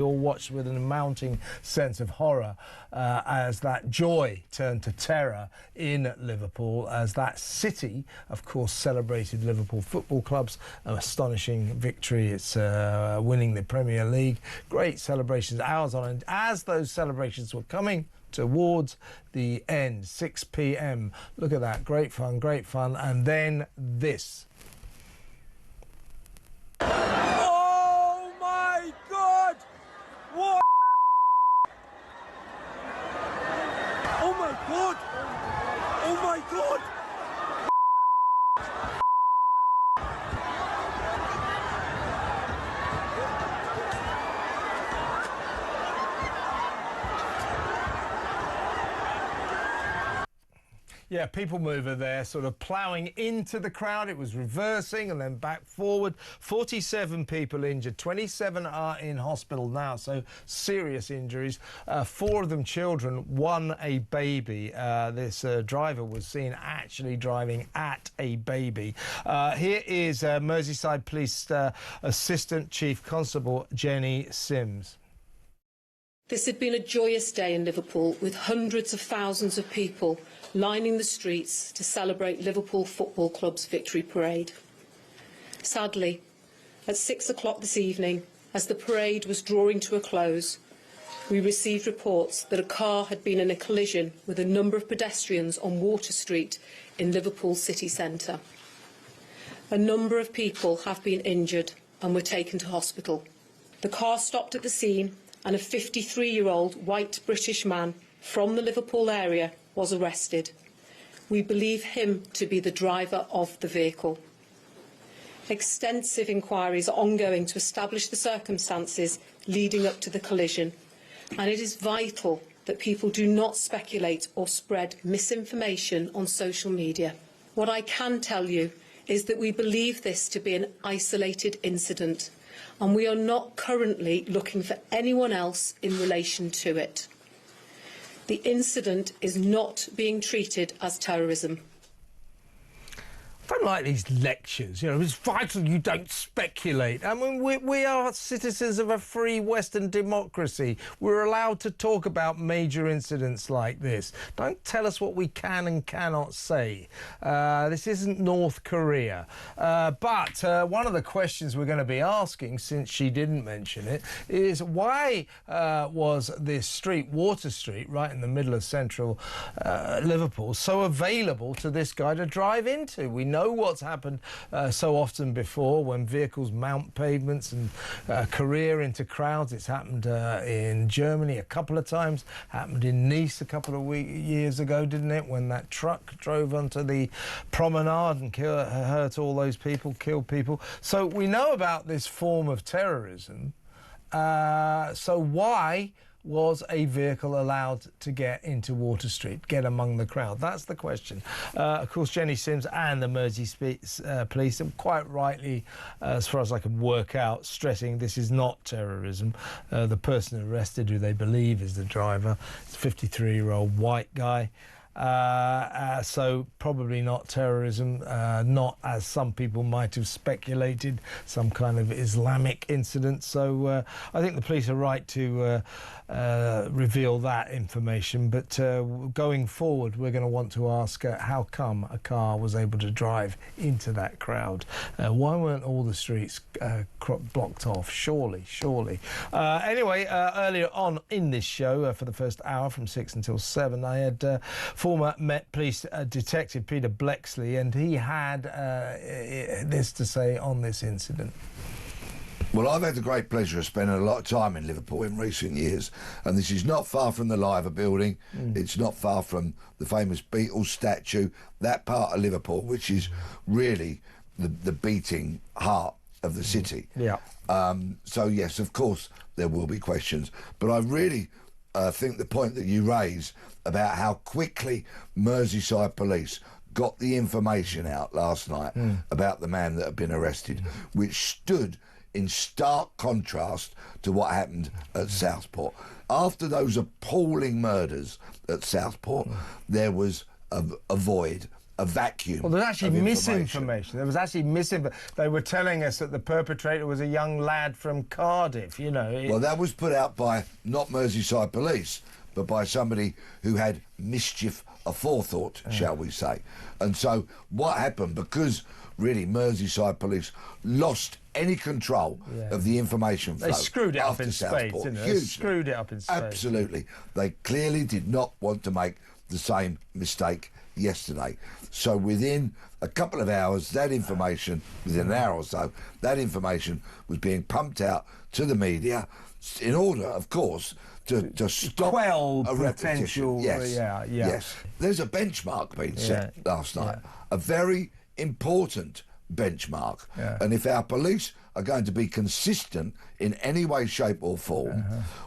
We all watched with an mounting sense of horror as that joy turned to terror in Liverpool, as that city, of course, celebrated Liverpool Football Club's astonishing victory. It's winning the Premier League. Great celebrations, hours on end. As those celebrations were coming towards the end, 6 p.m. Look at that, great fun, and then this. Oh my God! What? Oh my God! Oh my God! Yeah, people mover there, sort of ploughing into the crowd. It was reversing and then back forward. 47 people injured. 27 are in hospital now, so serious injuries. 4 of them children, 1 a baby. This driver was seen actually driving at a baby. Here is Merseyside Police Assistant Chief Constable Jenny Sims. This had been a joyous day in Liverpool, with hundreds of thousands of people lining the streets to celebrate Liverpool Football Club's victory parade. Sadly, at 6 o'clock this evening, as the parade was drawing to a close, we received reports that a car had been in a collision with a number of pedestrians on Water Street in Liverpool city centre. A number of people have been injured and were taken to hospital. The car stopped at the scene, and a 53-year-old white British man from the Liverpool area was arrested. We believe him to be the driver of the vehicle. Extensive inquiries are ongoing to establish the circumstances leading up to the collision, and it is vital that people do not speculate or spread misinformation on social media. What I can tell you is that we believe this to be an isolated incident, and we are not currently looking for anyone else in relation to it. The incident is not being treated as terrorism. I don't like these lectures, you know. It's vital you don't speculate. I mean, we are citizens of a free Western democracy. We're allowed to talk about major incidents like this. Don't tell us what we can and cannot say. This isn't North Korea. But one of the questions we're going to be asking, since she didn't mention it, is why was this street, Water Street, right in the middle of central Liverpool, so available to this guy to drive into? We know what's happened so often before when vehicles mount pavements and career into crowds. It's happened in Germany a couple of times, happened in Nice a couple of years ago, didn't it, when that truck drove onto the promenade and hurt all those people, killed people. So we know about this form of terrorism. So why was a vehicle allowed to get into Water Street, get among the crowd? That's the question. Of course, Jenny Sims and the Merseyside Police, and quite rightly, as far as I can work out, stressing this is not terrorism. The person arrested, who they believe is the driver, is a 53-year-old white guy. So probably not terrorism, not, as some people might have speculated, some kind of Islamic incident. So I think the police are right to reveal that information. But going forward, we're going to want to ask how come a car was able to drive into that crowd? Why weren't all the streets blocked off? Surely. Anyway, earlier on in this show, for the first hour from 6 until 7, I had former Met Police Detective Peter Blexley, and he had this to say on this incident. Well, I've had the great pleasure of spending a lot of time in Liverpool in recent years, and this is not far from the Liver building. It's not far from the famous Beatles statue, that part of Liverpool, which is really the beating heart of the city. Yeah. So, yes, of course, there will be questions. But I really think the point that you raise about how quickly Merseyside Police got the information out last night about the man that had been arrested, which stood in stark contrast to what happened at Southport. After those appalling murders at Southport, there was a void, a vacuum. Well, there's actually of misinformation. There was actually They were telling us that the perpetrator was a young lad from Cardiff, you know. Well, that was put out by not Merseyside Police, but by somebody who had mischief aforethought, shall we say. And so what happened, because really Merseyside Police lost any control of the information flow. They screwed it up after in spades, Southport. didn't they? Hugely. They screwed it up in spades. Absolutely. They clearly did not want to make the same mistake yesterday. So within a couple of hours, that information, within an hour or so, that information was being pumped out to the media in order, of course, to stop quell a potential. repetition. Yes. There's a benchmark being set last night, a very important benchmark. And if our police are going to be consistent in any way, shape or form,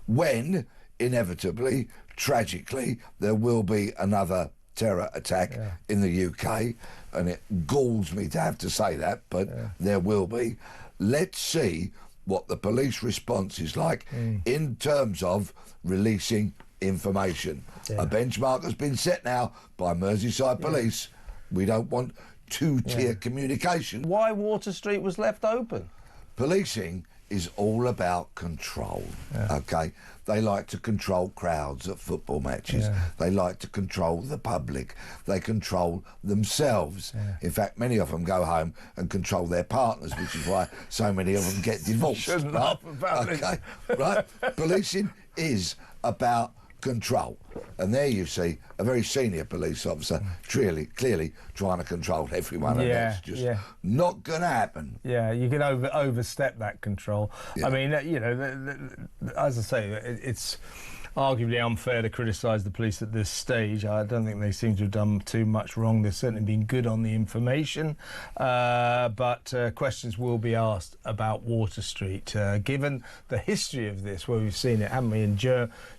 when inevitably, tragically, there will be another terror attack in the UK, and it galls me to have to say that, but there will be. Let's see what the police response is like in terms of releasing information. A benchmark has been set now by Merseyside Police. We don't want two-tier communication. Why Water Street was left open? Policing is all about control, okay? They like to control crowds at football matches. They like to control the public. They control themselves. In fact, many of them go home and control their partners, which is why so many of them get divorced. Shouldn't laugh about okay, right? Policing is about control. And there you see a very senior police officer clearly trying to control everyone, and that's just not going to happen. Yeah, you can overstep that control. I mean, you know, as I say, it's arguably unfair to criticise the police at this stage. I don't think they seem to have done too much wrong. They've certainly been good on the information, but questions will be asked about Water Street, given the history of this, where we've seen it, haven't we, in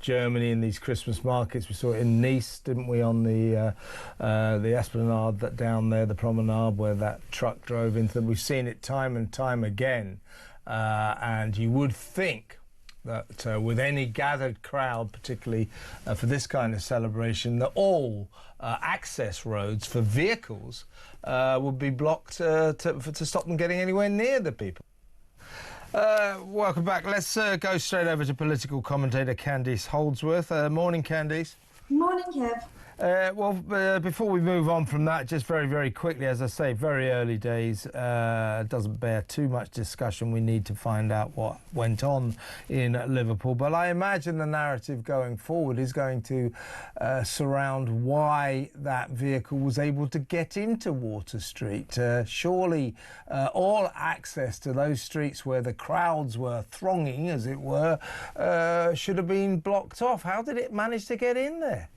Germany, in these Christmas markets. We saw it in Nice, didn't we, on the Esplanade, that down there, the promenade, where that truck drove into them. We've seen it time and time again, and you would think that with any gathered crowd, particularly for this kind of celebration, that all access roads for vehicles would be blocked to stop them getting anywhere near the people. Welcome back. Let's go straight over to political commentator Candice Holdsworth. Morning, Candice. Morning, Kev. Before we move on from that, just very, very quickly, as I say, very early days, doesn't bear too much discussion. We need to find out what went on in Liverpool. But I imagine the narrative going forward is going to surround why that vehicle was able to get into Water Street. Surely all access to those streets where the crowds were thronging, as it were, should have been blocked off. How did it manage to get in there?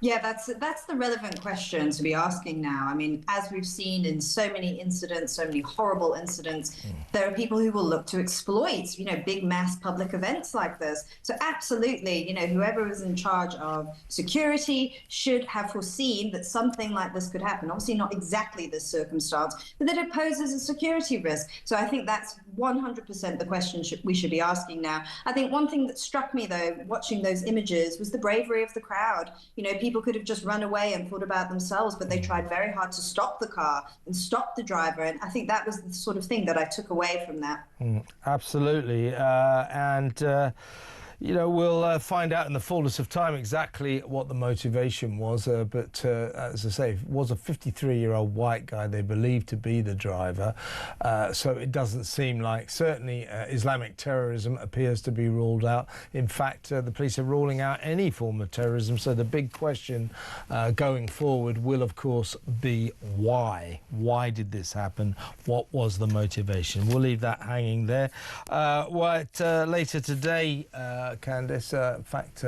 Yeah, that's the relevant question to be asking now. I mean, as we've seen in so many incidents, so many horrible incidents, there are people who will look to exploit, you know, big mass public events like this. So absolutely, you know, whoever is in charge of security should have foreseen that something like this could happen. Obviously not exactly this circumstance, but that it poses a security risk. So I think that's 100% the question we should be asking now. I think one thing that struck me, though, watching those images, was the bravery of the crowd. You know, people could have just run away and thought about themselves, but they tried very hard to stop the car and stop the driver. And I think that was the sort of thing that I took away from that. Absolutely. You know, we'll find out in the fullness of time exactly what the motivation was. But as I say, it was a 53-year-old white guy they believed to be the driver. So it doesn't seem like, certainly Islamic terrorism appears to be ruled out. In fact, the police are ruling out any form of terrorism. So the big question going forward will, of course, be why. Why did this happen? What was the motivation? We'll leave that hanging there. Later today, Candice, in fact,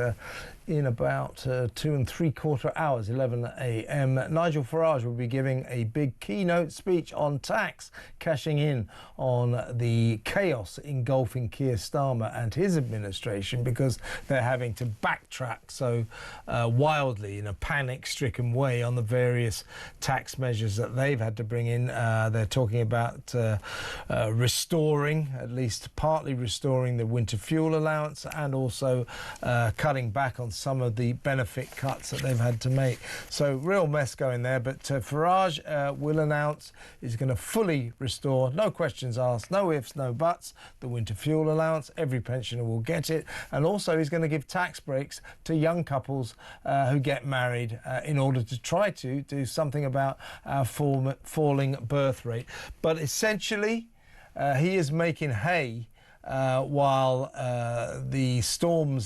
in about 2 3/4 hours, 11 a.m, Nigel Farage will be giving a big keynote speech on tax, cashing in on the chaos engulfing Keir Starmer and his administration, because they're having to backtrack so wildly in a panic-stricken way on the various tax measures that they've had to bring in. They're talking about restoring, at least partly restoring, the winter fuel allowance, and also cutting back on some of the benefit cuts that they've had to make. So real mess going there, but Farage will announce he's going to fully restore, no questions asked, no ifs, no buts, the winter fuel allowance. Every pensioner will get it, and also he's going to give tax breaks to young couples who get married in order to try to do something about our falling birth rate. But essentially he is making hay while the storm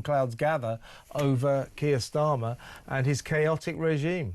clouds gather over Keir Starmer and his chaotic regime.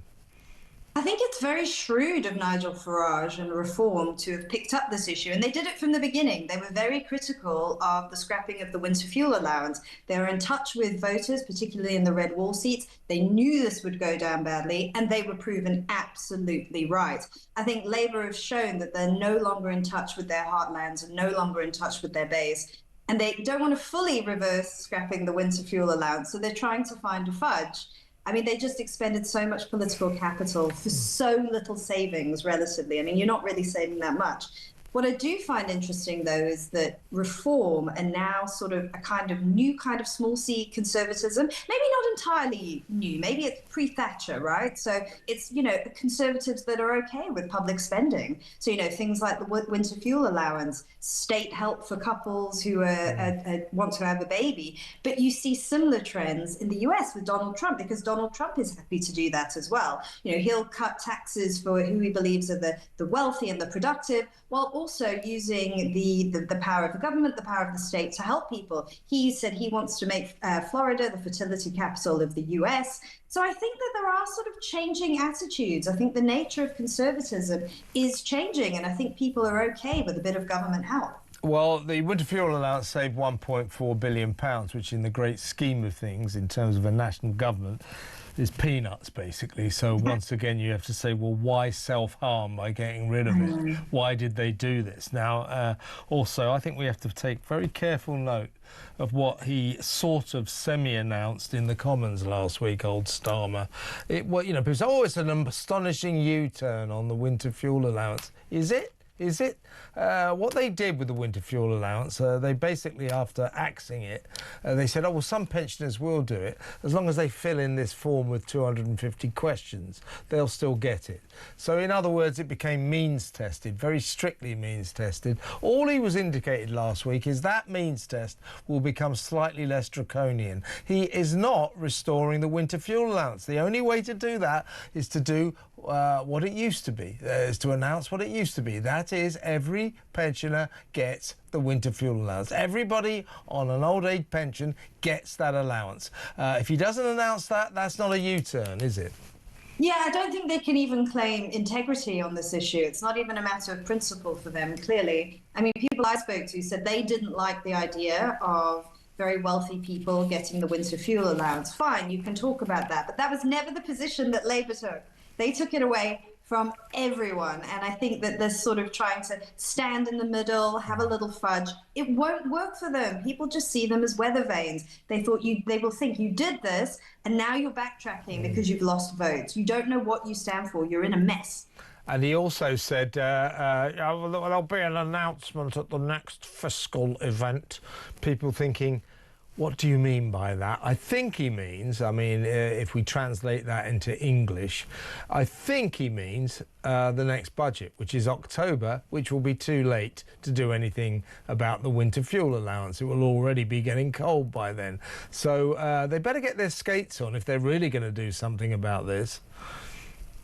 I think it's very shrewd of Nigel Farage and Reform to have picked up this issue, and they did it from the beginning. They were very critical of the scrapping of the winter fuel allowance. They were in touch with voters, particularly in the red wall seats. They knew this would go down badly, and they were proven absolutely right. I think Labour have shown that they're no longer in touch with their heartlands and no longer in touch with their base. And they don't want to fully reverse scrapping the winter fuel allowance, so they're trying to find a fudge. I mean, they just expended so much political capital for so little savings, relatively. I mean, you're not really saving that much. What I do find interesting, though, is that Reform are now sort of a kind of new kind of small c conservatism. Maybe not entirely new. Maybe it's pre-Thatcher, right? So it's, you know, conservatives that are okay with public spending. So, you know, things like the winter fuel allowance, state help for couples who want to have a baby. But you see similar trends in the US with Donald Trump, because Donald Trump is happy to do that as well. You know, he'll cut taxes for who he believes are the wealthy and the productive, while also using the power of the government, the power of the state to help people. He said he wants to make Florida the fertility capital of the US. So I think that there are sort of changing attitudes. I think the nature of conservatism is changing, and I think people are okay with a bit of government help. Well, the winter fuel allowance saved £1.4 billion, which in the great scheme of things, in terms of a national government, is peanuts, basically. So once again, you have to say, well, why self-harm by getting rid of it? Why did they do this? Now, also, I think we have to take very careful note of what he sort of semi-announced in the Commons last week, old Starmer. Well, you know, because, oh, it's an astonishing U-turn on the winter fuel allowance. Is it? Is it? What they did with the winter fuel allowance, they basically, after axing it, they said, oh, well, some pensioners will do it. As long as they fill in this form with 250 questions, they'll still get it. So, in other words, it became means-tested, very strictly means-tested. All he was indicated last week is that means test will become slightly less draconian. He is not restoring the winter fuel allowance. The only way to do that is to do what it used to be, is to announce what it used to be. That is, every pensioner gets the winter fuel allowance. Everybody on an old age pension gets that allowance. If he doesn't announce that, that's not a U-turn, is it? Yeah, I don't think they can even claim integrity on this issue. It's not even a matter of principle for them, clearly. I mean, people I spoke to said they didn't like the idea of very wealthy people getting the winter fuel allowance. Fine, you can talk about that, but that was never the position that Labour took. They took it away from everyone, and I think that they're sort of trying to stand in the middle, have a little fudge. It won't work for them. People just see them as weather vanes. They will think you did this, and now you're backtracking because you've lost votes. You don't know what you stand for. You're in a mess. And he also said there'll be an announcement at the next fiscal event. People thinking, what do you mean by that? I think he means, I mean, if we translate that into English, I think he means the next budget, which is October, which will be too late to do anything about the winter fuel allowance. It will already be getting cold by then. So they better get their skates on if they're really going to do something about this.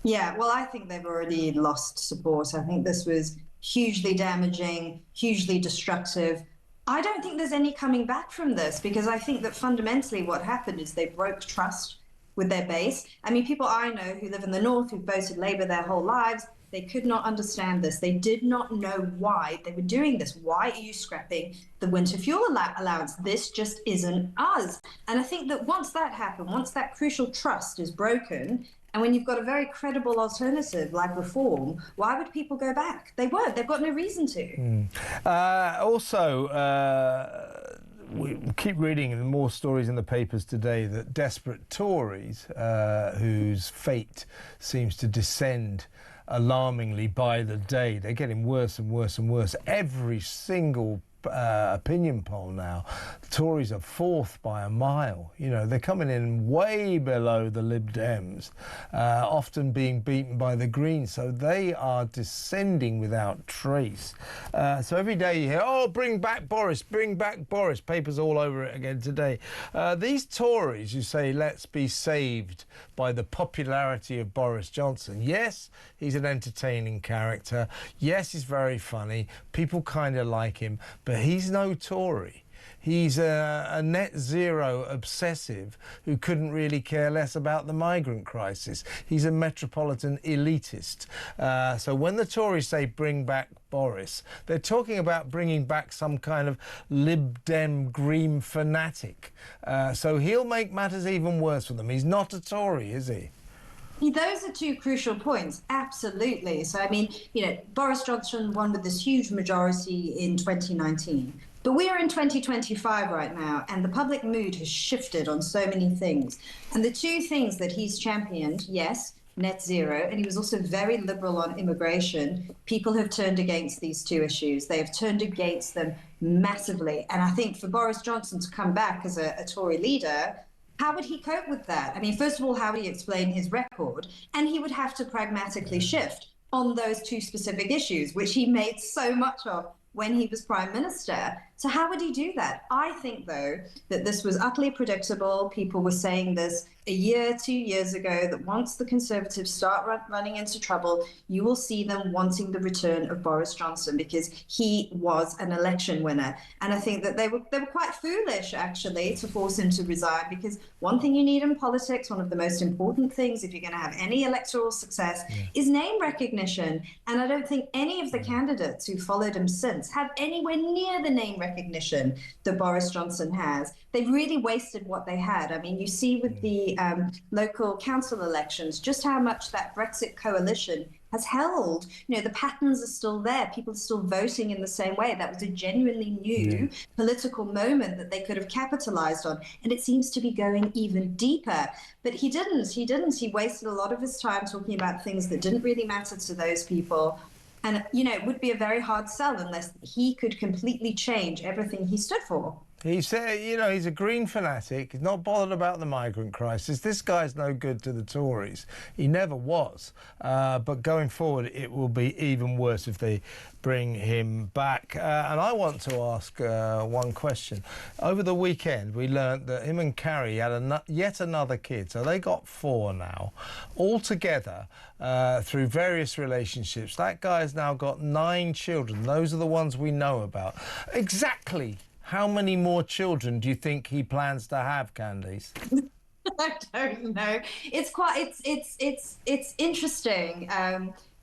Yeah, well, I think they've already lost support. I think this was hugely damaging, hugely destructive. I don't think there's any coming back from this, because I think that fundamentally what happened is they broke trust with their base. I mean, people I know who live in the north, who've voted Labour their whole lives, they could not understand this. They did not know why they were doing this. Why are you scrapping the winter fuel allowance? This just isn't us. And I think that once that happened, once that crucial trust is broken, and when you've got a very credible alternative like Reform, why would people go back? They won't. They've got no reason to. We keep reading more stories in the papers today that desperate Tories, whose fate seems to descend alarmingly by the day, they're getting worse and worse and worse. Every single opinion poll now, the Tories are fourth by a mile. You know, they're coming in way below the Lib Dems, often being beaten by the Greens. So they are descending without trace. So every day you hear, oh, bring back Boris, bring back Boris. Papers all over it again today. These Tories who say, let's be saved by the popularity of Boris Johnson. Yes, he's an entertaining character. Yes, he's very funny. People kind of like him, but he's no Tory. He's a net zero obsessive who couldn't really care less about the migrant crisis. He's a metropolitan elitist. So when the Tories say bring back Boris, they're talking about bringing back some kind of Lib Dem Green fanatic. So he'll make matters even worse for them. He's not a Tory, is he? Those are two crucial points, absolutely. So, I mean, you know, Boris Johnson won with this huge majority in 2019. But we are in 2025 right now, and the public mood has shifted on so many things. And the two things that he's championed, yes, net zero, and he was also very liberal on immigration. People have turned against these two issues. They have turned against them massively. And I think for Boris Johnson to come back as a Tory leader, how would he cope with that? I mean, first of all, how would he explain his record? And he would have to pragmatically shift on those two specific issues, which he made so much of when he was Prime Minister. So how would he do that? I think, though, that this was utterly predictable. People were saying this a year, 2 years ago, that once the Conservatives start running into trouble, you will see them wanting the return of Boris Johnson because he was an election winner. And I think that they were quite foolish, actually, to force him to resign, because one thing you need in politics, one of the most important things if you're going to have any electoral success, is name recognition. And I don't think any of the candidates who followed him since have anywhere near the name recognition that Boris Johnson has. They've really wasted what they had. I mean, you see with the local council elections just how much that Brexit coalition has held. You know, the patterns are still there. People are still voting in the same way. That was a genuinely new political moment that they could have capitalized on. And it seems to be going even deeper. But he didn't. He wasted a lot of his time talking about things that didn't really matter to those people. And, you know, it would be a very hard sell unless he could completely change everything he stood for. He said, you know, he's a Green fanatic. He's not bothered about the migrant crisis. This guy's no good to the Tories. He never was. But going forward, it will be even worse if they bring him back. And I want to ask one question. Over the weekend, we learnt that him and Carrie had yet another kid. So they got 4 now. Altogether, through various relationships, that guy's now got 9 children. Those are the ones we know about. Exactly how many more children do you think he plans to have, Candice? I don't know. It's interesting.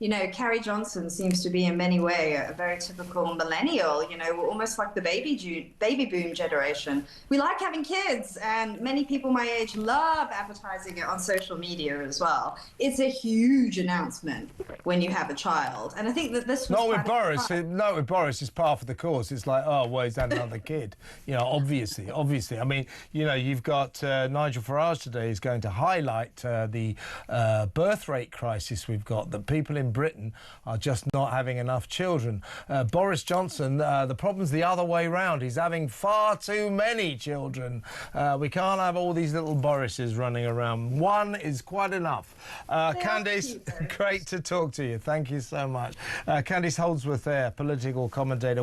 You know, Carrie Johnson seems to be in many ways a very typical millennial. You know, we're almost like the baby boom generation. We like having kids, and many people my age love advertising it on social media as well. It's a huge announcement when you have a child, and I think that this was not with Boris. No, with Boris, it's par for the course. It's like, oh, well, he's had another kid. You know, obviously. I mean, you know, you've got Nigel Farage today is going to highlight the birth rate crisis we've got. That people in Britain are just not having enough children. Boris Johnson, the problem's the other way round. He's having far too many children. We can't have all these little Borises running around. One is quite enough. Candice, great to talk to you. Thank you so much. Candice Holdsworth there, political commentator.